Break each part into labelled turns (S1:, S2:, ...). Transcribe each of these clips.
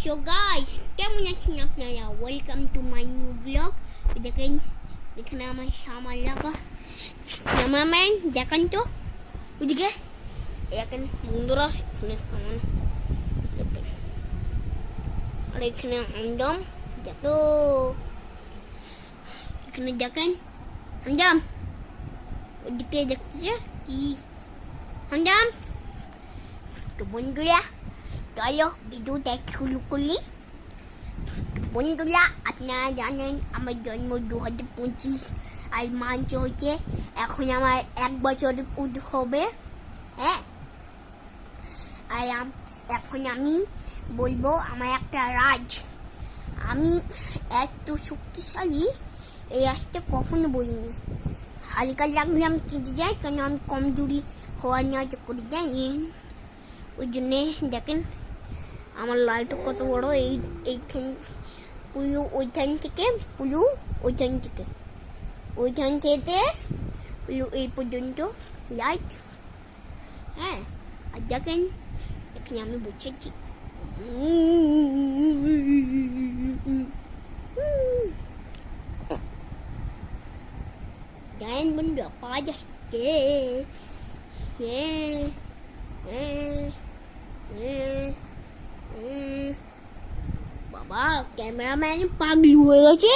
S1: So guys, কেমন আছেন আপনারা? Welcome to my new blog. দেখেন এখানে আমার সামান লাগা ক্যামেরাম্যান, দেখান তো ওইদিকে। দেখেন বন্ধুরা, এখানে সামান দেখেন, আর এখানে হামদাম দেখো, এখানে দেখেন হামদাম, ওইদিকে দেখতেছে কি হামদাম। তো বন্ধুরা চলো ভিডিওটা শুরু করলি। বন্ধুরা, আপনারা জানেন আমার জন্ম 2025 আর মার্চ হচ্ছে, এখন আমার 1 বছর পুজ হবে। হ্যাঁ, আর এখন আমি বলবো আমার একটা রাজ, আমি এত শক্তিশালী এই রাজটা কখনো বলিনি। হালকা লাগলে আমি কেটে যাই, কেন আমি কমজোরি হওয়ার নিয়ে করে যাই, ওই জন্যে দেখেন আমার লাইটটা কত বড়। এইখান পুরো ওইখান থেকে পুরো ওইখান থেকে পুরো এই পর্যন্ত লাইট। হ্যাঁ, আর দেখেন এখানে আমি বসেছি। জানেন বন্ধু, পাওয়া যাচ্ছে। বাবা, ক্যামেরাম্যান পাগলি হয়ে গেছে।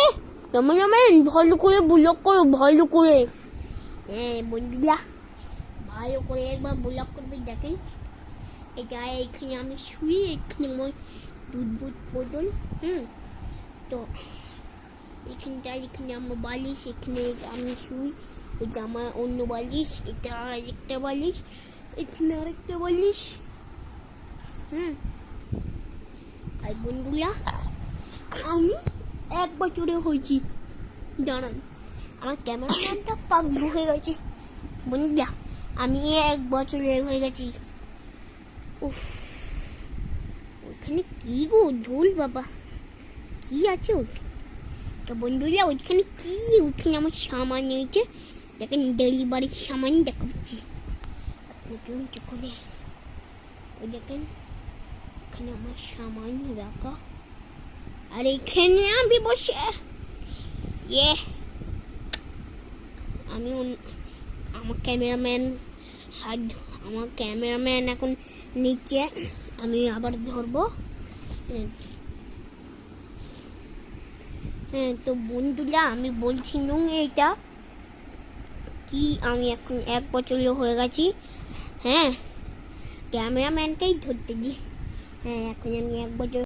S1: ক্যামেরাম্যান ভালো করে ব্লগ করো, ভালো করে। হ্যাঁ বন্ধুরা, ভালো করে একবার ব্লগ করবে। দেখেন এটা, এখানে আমি শুই, এখানে আমার দুধ বোতল। তো এখানে আমার বালিশ, এখানে আমি শুই, এটা আমার অন্য বালিশ, এটা আরেকটা বালিশ, এখানে আরেকটা বালিশ। আর বন্ধুরা, আমি 1 বছরে হয়েছি। জানান আমার ক্যামেরাম্যানটা পাগল হয়ে গেছে। বন্ধুরা, আমি 1 বছরে হয়ে গেছি। উফ, ওইখানে কি গো ঢোল বাবা, কি আছে ওইখানে? তো বন্ধুরা, ওইখানে কি, ওইখানে আমার সামান নিয়েছে। দেখেন ডেলিভারির সামান দেখাচ্ছি আপনাকে উঁচু করে। ওই দেখেন এখানে আমার সামান রাখা, আর এখানে আমি বসে আমি আমার ক্যামেরাম্যান এখন নিচে, আমি আবার ধরবো। হ্যাঁ, তো বন্ধুরা আমি বলছিলাম এইটা কি, আমি এখন 1 বছর হয়ে গেছি। হ্যাঁ, ক্যামেরাম্যানকেই ধরতে দিই। হ্যাঁ, এখন আমি 1 বছর